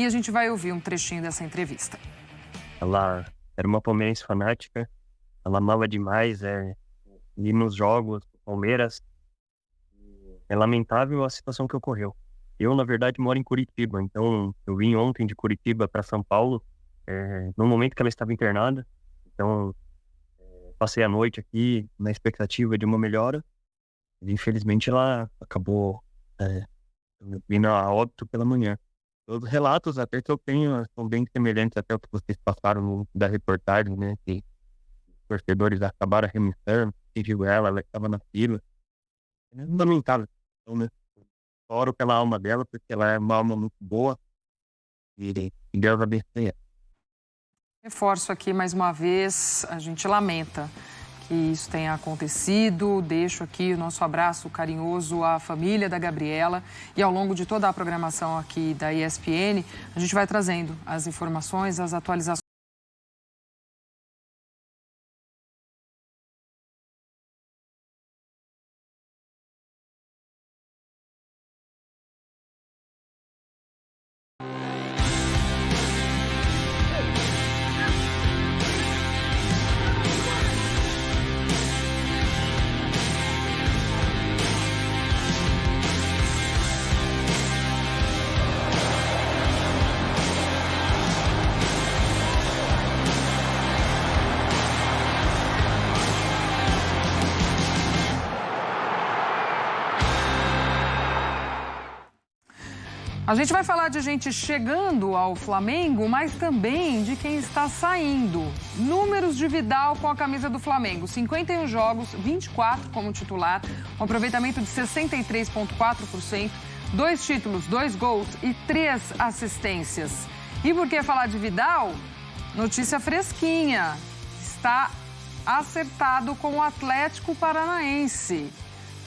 e a gente vai ouvir um trechinho dessa entrevista. Ela era uma palmeirense fanática, ela amava demais ir nos jogos do Palmeiras. É lamentável a situação que ocorreu. Eu, na verdade, moro em Curitiba, então eu vim ontem de Curitiba para São Paulo, no momento que ela estava internada. Então, passei a noite aqui na expectativa de uma melhora. E, infelizmente, ela acabou vindo a óbito pela manhã. Os relatos até que eu tenho são bem semelhantes até o que vocês passaram da reportagem, né? Que os torcedores acabaram arremessando, seguiu ela estava na fila. É lamentável, então, né? Oro pela alma dela, porque ela é uma alma muito boa e Deus abençoe ela. Reforço aqui mais uma vez, a gente lamenta que isso tenha acontecido. Deixo aqui o nosso abraço carinhoso à família da Gabriela e ao longo de toda a programação aqui da ESPN, a gente vai trazendo as informações, as atualizações. A gente vai falar de gente chegando ao Flamengo, mas também de quem está saindo. Números de Vidal com a camisa do Flamengo: 51 jogos, 24 como titular, um aproveitamento de 63,4%, 2 títulos, 2 gols e 3 assistências. E por que falar de Vidal? Notícia fresquinha: está acertado com o Atlético Paranaense.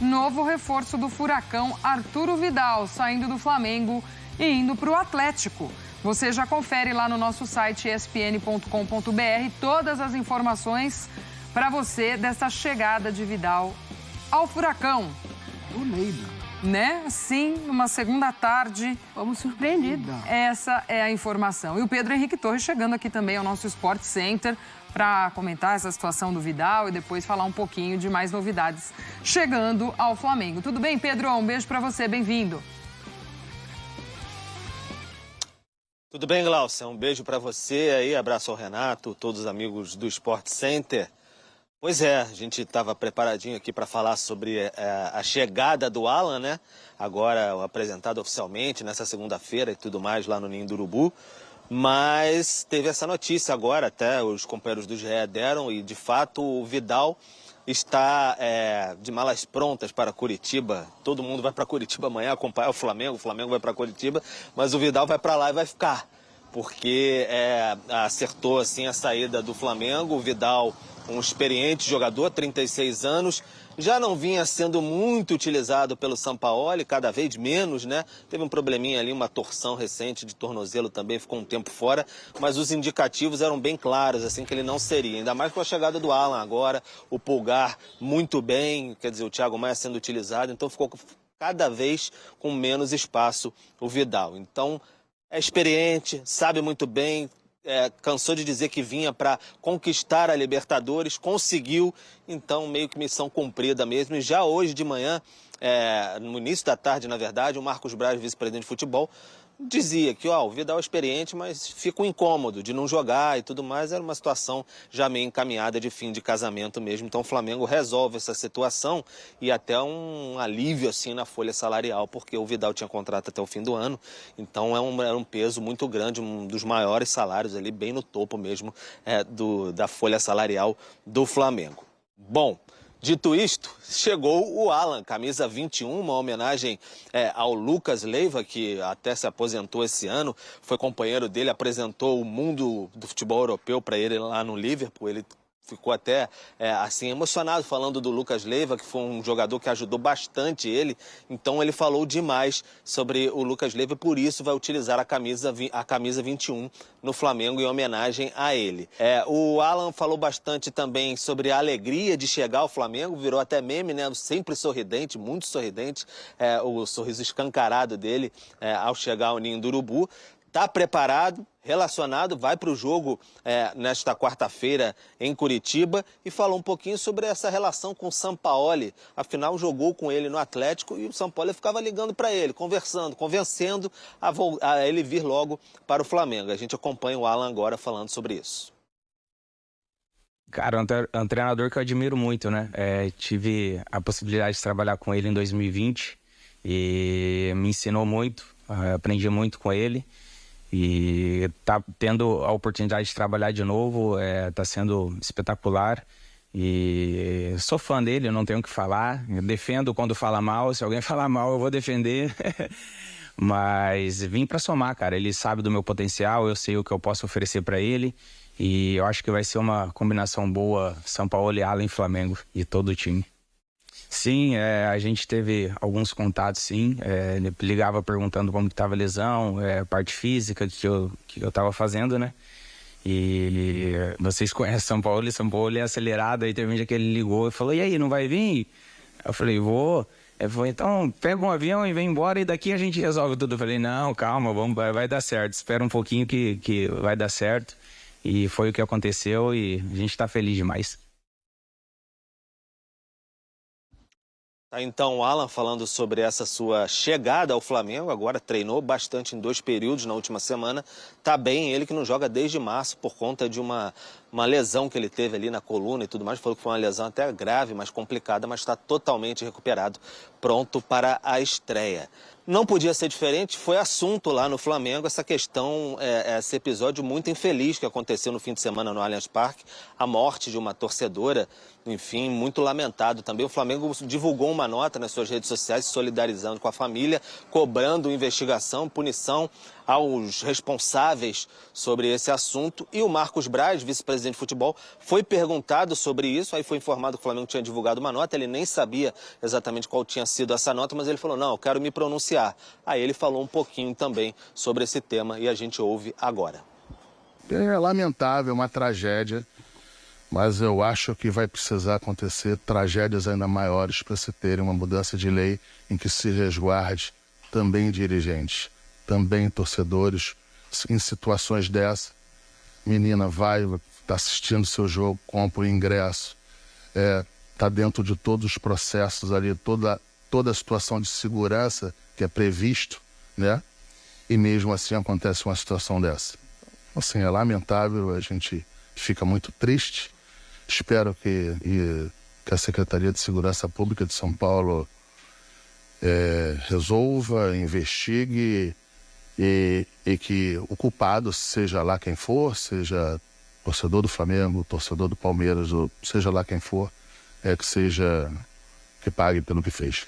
Novo reforço do Furacão, Arturo Vidal, saindo do Flamengo e indo para o Atlético. Você já confere lá no nosso site espn.com.br todas as informações para você dessa chegada de Vidal ao Furacão. Né? Sim, numa segunda tarde. Vamos surpreendidos. Essa é a informação. E o Pedro Henrique Torres chegando aqui também ao nosso Sport Center para comentar essa situação do Vidal e depois falar um pouquinho de mais novidades chegando ao Flamengo. Tudo bem, Pedro? Um beijo para você, bem-vindo. Tudo bem, Glaucia? Um beijo para você aí, abraço ao Renato, todos os amigos do Sport Center. Pois é, a gente estava preparadinho aqui para falar sobre a chegada do Alan, né? Agora apresentado oficialmente nessa segunda-feira e tudo mais lá no Ninho do Urubu. Mas teve essa notícia agora, até os companheiros do GE deram, e de fato o Vidal está de malas prontas para Curitiba. Todo mundo vai para Curitiba amanhã acompanhar o Flamengo vai para Curitiba, mas o Vidal vai para lá e vai ficar, porque acertou assim a saída do Flamengo. O Vidal, um experiente jogador, 36 anos, já não vinha sendo muito utilizado pelo Sampaoli, cada vez menos, né? Teve um probleminha ali, uma torção recente de tornozelo também, ficou um tempo fora, mas os indicativos eram bem claros, assim, que ele não seria. Ainda mais com a chegada do Alan agora, o Pulgar muito bem, quer dizer, o Thiago Maia sendo utilizado, então ficou cada vez com menos espaço o Vidal. Então, é experiente, sabe muito bem, cansou de dizer que vinha para conquistar a Libertadores, conseguiu, então meio que missão cumprida mesmo. E já hoje de manhã, no início da tarde, na verdade, o Marcos Braz, vice-presidente de futebol, dizia que o Vidal é experiente, mas fica um incômodo de não jogar e tudo mais. Era uma situação já meio encaminhada de fim de casamento mesmo. Então o Flamengo resolve essa situação e até um alívio assim na folha salarial, porque o Vidal tinha contrato até o fim do ano. Então era um peso muito grande, um dos maiores salários ali, bem no topo mesmo da folha salarial do Flamengo. Bom, dito isto, chegou o Alan, camisa 21, uma homenagem ao Lucas Leiva, que até se aposentou esse ano, foi companheiro dele, apresentou o mundo do futebol europeu para ele lá no Liverpool. Ele ficou até assim emocionado falando do Lucas Leiva, que foi um jogador que ajudou bastante ele. Então ele falou demais sobre o Lucas Leiva e por isso vai utilizar a camisa 21 no Flamengo em homenagem a ele. O Alan falou bastante também sobre a alegria de chegar ao Flamengo, virou até meme, né? Sempre sorridente, muito sorridente, o sorriso escancarado dele ao chegar ao Ninho do Urubu. está preparado, relacionado, vai para o jogo nesta quarta-feira em Curitiba e falou um pouquinho sobre essa relação com o Sampaoli. Afinal, jogou com ele no Atlético e o Sampaoli ficava ligando para ele, conversando, convencendo a ele vir logo para o Flamengo. A gente acompanha o Alan agora falando sobre isso. Cara, é um treinador que eu admiro muito, né? Tive a possibilidade de trabalhar com ele em 2020 e me ensinou muito, aprendi muito com ele. E tá tendo a oportunidade de trabalhar de novo, tá sendo espetacular. E sou fã dele, eu não tenho o que falar. Eu defendo quando fala mal, se alguém falar mal eu vou defender. Mas vim pra somar, cara. Ele sabe do meu potencial, eu sei o que eu posso oferecer pra ele. E eu acho que vai ser uma combinação boa, Sampaoli, Alan e Flamengo e todo o time. Sim, a gente teve alguns contatos, sim. Ele ligava perguntando como que estava a lesão, parte física que eu estava fazendo, né? E vocês conhecem São Paulo é acelerado. Aí teve um dia que ele ligou e falou, e aí, não vai vir? Eu falei, vou. Ele falou, então pega um avião e vem embora e daqui a gente resolve tudo. Eu falei, não, calma, vai dar certo. Espera um pouquinho que vai dar certo. E foi o que aconteceu e a gente está feliz demais. Então, o Alan falando sobre essa sua chegada ao Flamengo, agora treinou bastante em 2 períodos na última semana, tá bem, ele que não joga desde março por conta de uma lesão que ele teve ali na coluna e tudo mais, falou que foi uma lesão até grave, mas complicada, mas está totalmente recuperado, pronto para a estreia. Não podia ser diferente, foi assunto lá no Flamengo essa questão, esse episódio muito infeliz que aconteceu no fim de semana no Allianz Parque, a morte de uma torcedora, enfim, muito lamentado também. O Flamengo divulgou uma nota nas suas redes sociais se solidarizando com a família, cobrando investigação, punição aos responsáveis sobre esse assunto. E o Marcos Braz, vice-presidente de futebol, foi perguntado sobre isso, aí foi informado que o Flamengo tinha divulgado uma nota, ele nem sabia exatamente qual tinha sido essa nota, mas ele falou, não, eu quero me pronunciar. Aí ele falou um pouquinho também sobre esse tema e a gente ouve agora. É lamentável, uma tragédia, mas eu acho que vai precisar acontecer tragédias ainda maiores para se ter uma mudança de lei em que se resguarde também dirigentes, também torcedores. Em situações dessa, menina tá assistindo seu jogo, compra o ingresso, tá dentro de todos os processos ali, toda a situação de segurança que é previsto, né? E mesmo assim acontece uma situação dessa. Assim, é lamentável, a gente fica muito triste. Espero que a Secretaria de Segurança Pública de São Paulo resolva, investigue e que o culpado, seja lá quem for, seja torcedor do Flamengo, torcedor do Palmeiras, ou seja lá quem for, que pague pelo que fez.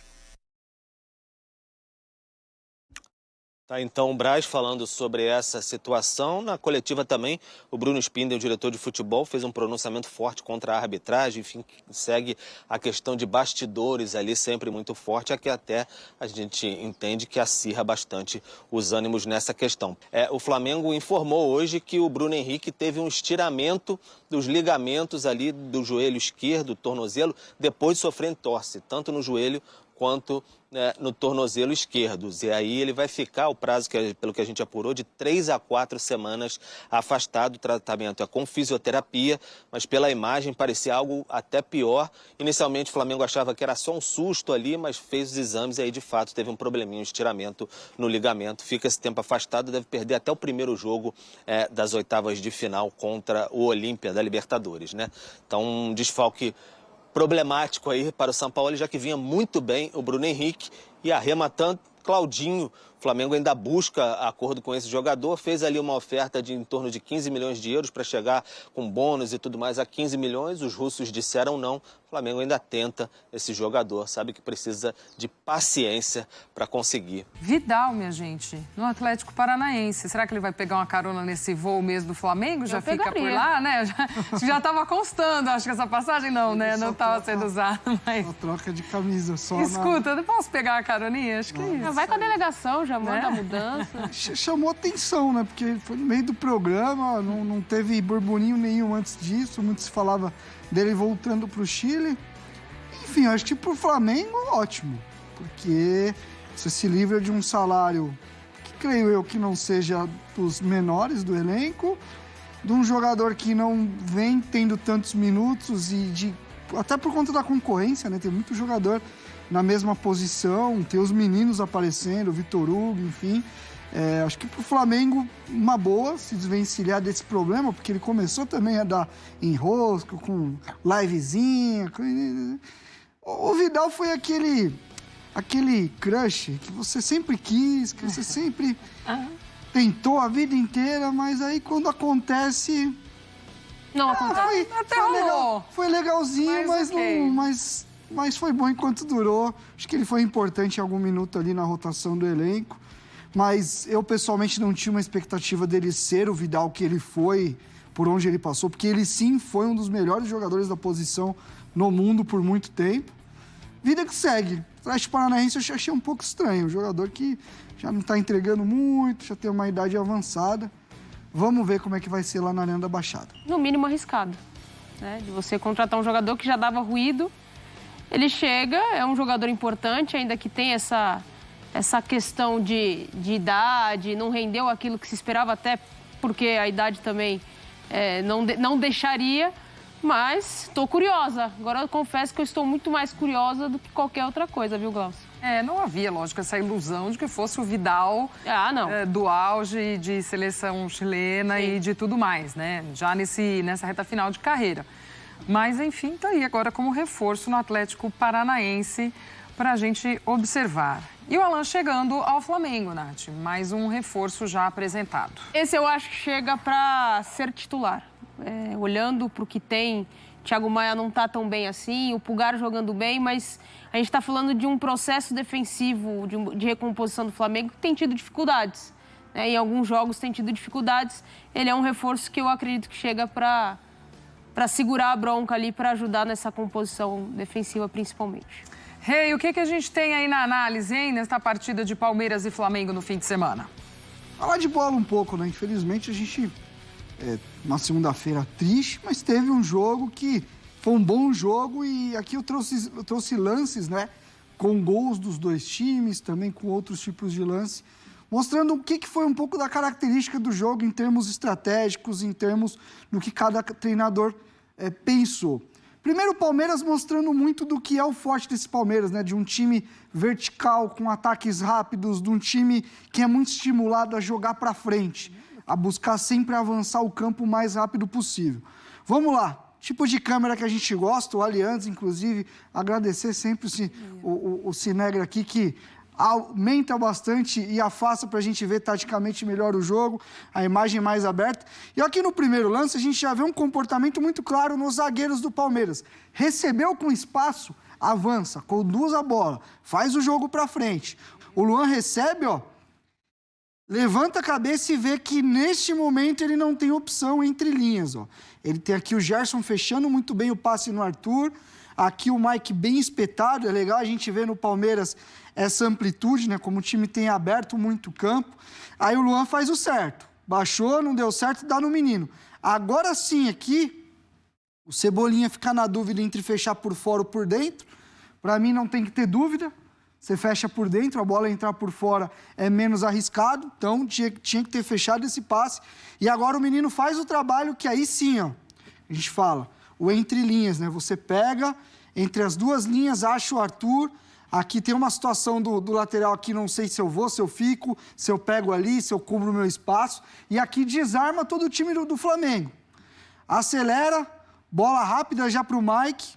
Tá, então o Braz falando sobre essa situação. Na coletiva também, o Bruno Spindel, o diretor de futebol, fez um pronunciamento forte contra a arbitragem, enfim, segue a questão de bastidores ali sempre muito forte, aqui até a gente entende que acirra bastante os ânimos nessa questão. O Flamengo informou hoje que o Bruno Henrique teve um estiramento dos ligamentos ali do joelho esquerdo, tornozelo, depois de sofrer entorse, tanto no joelho quanto no tornozelo esquerdo. E aí ele vai ficar, o prazo, pelo que a gente apurou, de 3 a 4 semanas afastado. O tratamento é com fisioterapia, mas pela imagem parecia algo até pior. Inicialmente o Flamengo achava que era só um susto ali, mas fez os exames e aí de fato teve um probleminha, um estiramento no ligamento. Fica esse tempo afastado, deve perder até o primeiro jogo das oitavas de final contra o Olímpia da Libertadores, né? Então um desfalque problemático aí para o Sampaoli, já que vinha muito bem o Bruno Henrique e arrematando Claudinho. O Flamengo ainda busca acordo com esse jogador, fez ali uma oferta de em torno de 15 milhões de euros para chegar com bônus e tudo mais a 15 milhões. Os russos disseram não. O Flamengo ainda tenta esse jogador, sabe que precisa de paciência para conseguir. Vidal, minha gente, no Atlético Paranaense. Será que ele vai pegar uma carona nesse voo mesmo do Flamengo? Já fica por lá, né? Já estava constando, acho que essa passagem não, né? Não estava sendo usada, mas... Uma troca de camisa só. Escuta, eu não posso pegar uma caroninha? Acho que é isso. Vai com a delegação, já manda a mudança. Chamou atenção, né? Porque foi no meio do programa, não teve burburinho nenhum antes disso. Muito se falava dele voltando pro Chile. Enfim, eu acho que pro Flamengo, ótimo. Porque você se livra de um salário que creio eu que não seja dos menores do elenco, de um jogador que não vem tendo tantos minutos até por conta da concorrência, né? Tem muito jogador na mesma posição, tem os meninos aparecendo, o Vitor Hugo, enfim. Acho que pro Flamengo, uma boa se desvencilhar desse problema, porque ele começou também a dar enrosco, com livezinha. O Vidal foi aquele crush que você sempre quis, que você sempre tentou a vida inteira, mas aí quando acontece... Não acontece. Foi legalzinho, mas foi bom enquanto durou. Acho que ele foi importante em algum minuto ali na rotação do elenco. Mas eu, pessoalmente, não tinha uma expectativa dele ser o Vidal que ele foi, por onde ele passou, porque ele, sim, foi um dos melhores jogadores da posição no mundo por muito tempo. Vida que segue. O Atlético Paranaense eu achei um pouco estranho. Um jogador que já não está entregando muito, já tem uma idade avançada. Vamos ver como é que vai ser lá na Arena da Baixada. No mínimo arriscado, né? De você contratar um jogador que já dava ruído. Ele chega, é um jogador importante, ainda que tem essa questão de idade, não rendeu aquilo que se esperava, até porque a idade também não deixaria, mas estou curiosa. Agora eu confesso que eu estou muito mais curiosa do que qualquer outra coisa, viu, Glaucio? Não havia, lógico, essa ilusão de que fosse o Vidal do auge de seleção chilena e de tudo mais, né? Já nessa reta final de carreira. Mas, enfim, tá aí agora como reforço no Atlético Paranaense para a gente observar. E o Alan chegando ao Flamengo, Nath. Mais um reforço já apresentado. Esse eu acho que chega para ser titular. Olhando para o que tem, Thiago Maia não está tão bem assim, o Pulgar jogando bem, mas a gente está falando de um processo defensivo, de recomposição do Flamengo que tem tido dificuldades. Em alguns jogos tem tido dificuldades. Ele é um reforço que eu acredito que chega para segurar a bronca ali, para ajudar nessa composição defensiva principalmente. Rei, o que a gente tem aí na análise, hein, nesta partida de Palmeiras e Flamengo no fim de semana? Falar de bola um pouco, né? Infelizmente, a gente, uma segunda-feira triste, mas teve um jogo que foi um bom jogo e aqui eu trouxe lances, né? Com gols dos dois times, também com outros tipos de lance, mostrando o que foi um pouco da característica do jogo em termos estratégicos, em termos do que cada treinador pensou. Primeiro, o Palmeiras mostrando muito do que é o forte desse Palmeiras, né? De um time vertical, com ataques rápidos, de um time que é muito estimulado a jogar para frente, a buscar sempre avançar o campo o mais rápido possível. Vamos lá. Tipo de câmera que a gente gosta, o Allianz, inclusive, agradecer sempre o Cinegra aqui, que aumenta bastante e afasta para a gente ver taticamente melhor o jogo, a imagem mais aberta. E aqui no primeiro lance a gente já vê um comportamento muito claro nos zagueiros do Palmeiras. Recebeu com espaço, avança, conduz a bola, faz o jogo para frente. O Luan recebe, levanta a cabeça e vê que neste momento ele não tem opção entre linhas. Ele tem aqui o Gerson fechando muito bem o passe no Arthur, aqui o Mike bem espetado. É legal a gente ver no Palmeiras essa amplitude, né? Como o time tem aberto muito campo. Aí o Luan faz o certo. Baixou, não deu certo, dá no menino. Agora sim, aqui, o Cebolinha fica na dúvida entre fechar por fora ou por dentro. Para mim não tem que ter dúvida. Você fecha por dentro, a bola entrar por fora é menos arriscado. Então tinha que ter fechado esse passe. E agora o menino faz o trabalho que aí sim, a gente fala, o entre linhas, né? Você pega entre as duas linhas, acha o Arthur. Aqui tem uma situação do lateral aqui, não sei se eu vou, se eu fico, se eu pego ali, se eu cubro o meu espaço. E aqui desarma todo o time do Flamengo. Acelera, bola rápida já para o Mike.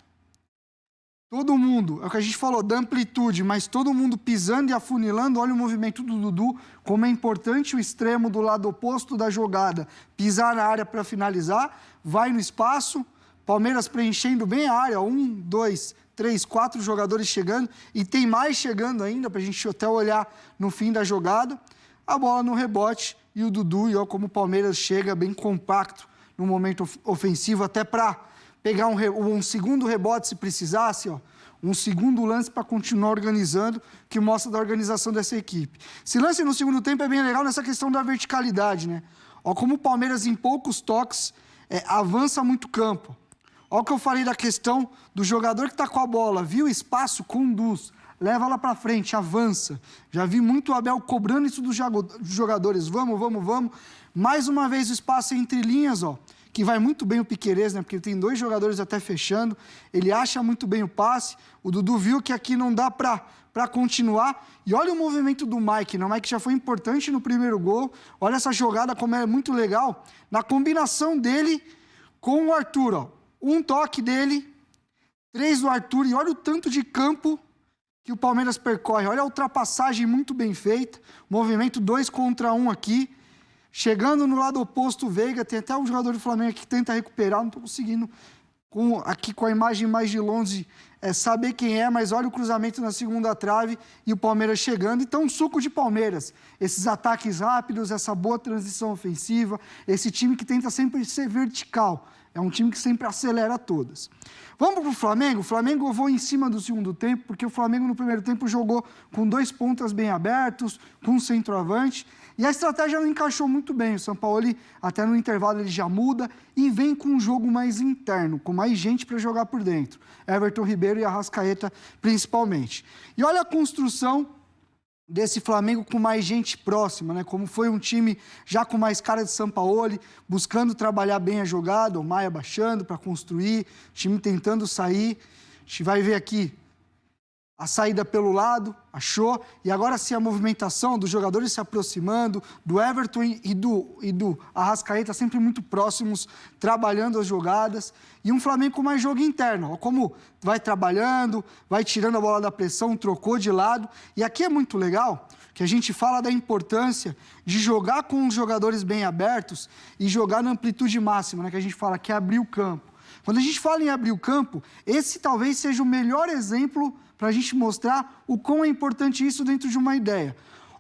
Todo mundo, é o que a gente falou, da amplitude, mas todo mundo pisando e afunilando. Olha o movimento do Dudu, como é importante o extremo do lado oposto da jogada. Pisar na área para finalizar, vai no espaço, Palmeiras preenchendo bem a área, 1, 2, 3, 4 jogadores chegando, e tem mais chegando ainda, para a gente até olhar no fim da jogada. A bola no rebote e o Dudu, e olha como o Palmeiras chega bem compacto no momento ofensivo, até para pegar um segundo rebote se precisasse, um segundo lance para continuar organizando, que mostra da organização dessa equipe. Esse lance no segundo tempo é bem legal nessa questão da verticalidade, né? Olha como o Palmeiras, em poucos toques, avança muito campo. Olha o que eu falei da questão do jogador que está com a bola, viu espaço, conduz. leva lá para frente, avança. Já vi muito o Abel cobrando isso dos jogadores. Vamos. Mais uma vez o espaço entre linhas, ó, que vai muito bem o Piquerez, né? Porque ele tem 2 jogadores até fechando. Ele acha muito bem o passe. O Dudu viu que aqui não dá para continuar. E olha o movimento do Mike, né? O Mike já foi importante no primeiro gol. Olha essa jogada como é muito legal. Na combinação dele com o Arthur, ó. Um toque dele, 3 do Arthur. E olha o tanto de campo que o Palmeiras percorre. Olha a ultrapassagem muito bem feita. Movimento 2 contra 1 aqui. Chegando no lado oposto, o Veiga. Tem até um jogador do Flamengo que tenta recuperar. Não estou conseguindo, aqui com a imagem mais de longe, saber quem é. Mas olha o cruzamento na segunda trave e o Palmeiras chegando. Então, um suco de Palmeiras. Esses ataques rápidos, essa boa transição ofensiva. Esse time que tenta sempre ser vertical. É um time que sempre acelera todas. Vamos para o Flamengo? O Flamengo eu vou em cima do segundo tempo, porque o Flamengo no primeiro tempo jogou com 2 pontas bem abertos, com um centroavante, e a estratégia não encaixou muito bem. O Sampaoli, até no intervalo, ele já muda e vem com um jogo mais interno, com mais gente para jogar por dentro. Everton Ribeiro e Arrascaeta, principalmente. E olha a construção desse Flamengo com mais gente próxima, né? Como foi um time já com mais cara de Sampaoli, buscando trabalhar bem a jogada, o Maia baixando para construir, o time tentando sair. A gente vai ver aqui a saída pelo lado, achou, e agora sim a movimentação dos jogadores se aproximando, do Everton e do Arrascaeta sempre muito próximos, trabalhando as jogadas, e um Flamengo com mais jogo interno, ó, como vai trabalhando, vai tirando a bola da pressão, trocou de lado, e aqui é muito legal, que a gente fala da importância de jogar com os jogadores bem abertos e jogar na amplitude máxima, né, que a gente fala que é abrir o campo. Quando a gente fala em abrir o campo, esse talvez seja o melhor exemplo para a gente mostrar o quão é importante isso dentro de uma ideia.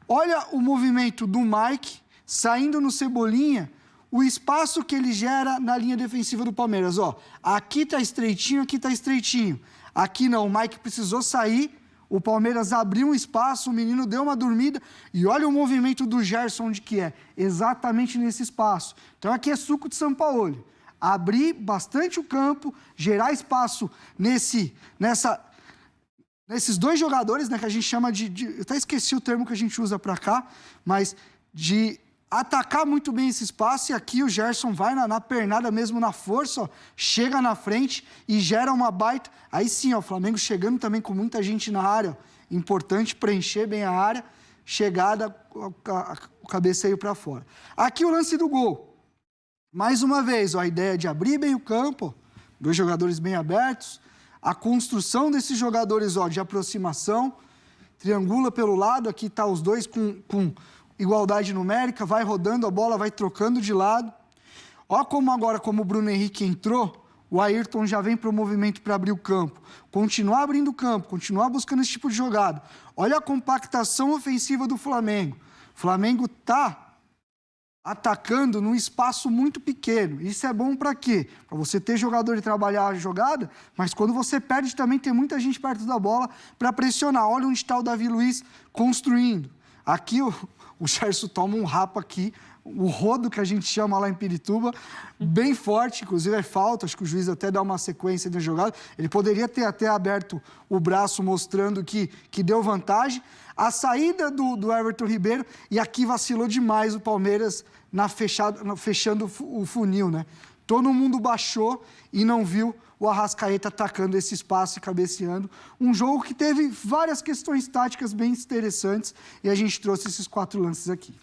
Olha o movimento do Mike saindo no Cebolinha, o espaço que ele gera na linha defensiva do Palmeiras. Ó, aqui está estreitinho, aqui está estreitinho. Aqui não, o Mike precisou sair, o Palmeiras abriu um espaço, o menino deu uma dormida e olha o movimento do Gerson onde que é, exatamente nesse espaço. Então aqui é suco de Sampaoli. Abrir bastante o campo, gerar espaço nesses 2 jogadores, né, que a gente chama eu até esqueci o termo que a gente usa para cá, mas de atacar muito bem esse espaço, e aqui o Gerson vai na pernada mesmo, na força, ó, chega na frente e gera uma baita. Aí sim, ó, o Flamengo chegando também com muita gente na área, ó, importante preencher bem a área, chegada, o cabeceio para fora. Aqui o lance do gol. Mais uma vez, ó, a ideia de abrir bem o campo, 2 jogadores bem abertos, a construção desses jogadores, ó, de aproximação, triangula pelo lado, aqui está os 2 com igualdade numérica, vai rodando a bola, vai trocando de lado. Ó como agora, como o Bruno Henrique entrou, o Ayrton já vem para o movimento para abrir o campo. Continuar abrindo o campo, continuar buscando esse tipo de jogada. Olha a compactação ofensiva do Flamengo. O Flamengo está atacando num espaço muito pequeno. Isso é bom para quê? Para você ter jogador e trabalhar a jogada, mas quando você perde também tem muita gente perto da bola para pressionar. Olha onde está o Davi Luiz construindo. Aqui o Gerson toma um rapa aqui, o rodo que a gente chama lá em Pirituba, bem forte, inclusive é falta, acho que o juiz até dá uma sequência da jogada. Ele poderia ter até aberto o braço mostrando que deu vantagem. A saída do Everton Ribeiro, e aqui vacilou demais o Palmeiras fechando o funil, né? Todo mundo baixou e não viu o Arrascaeta atacando esse espaço e cabeceando. Um jogo que teve várias questões táticas bem interessantes e a gente trouxe esses 4 lances aqui.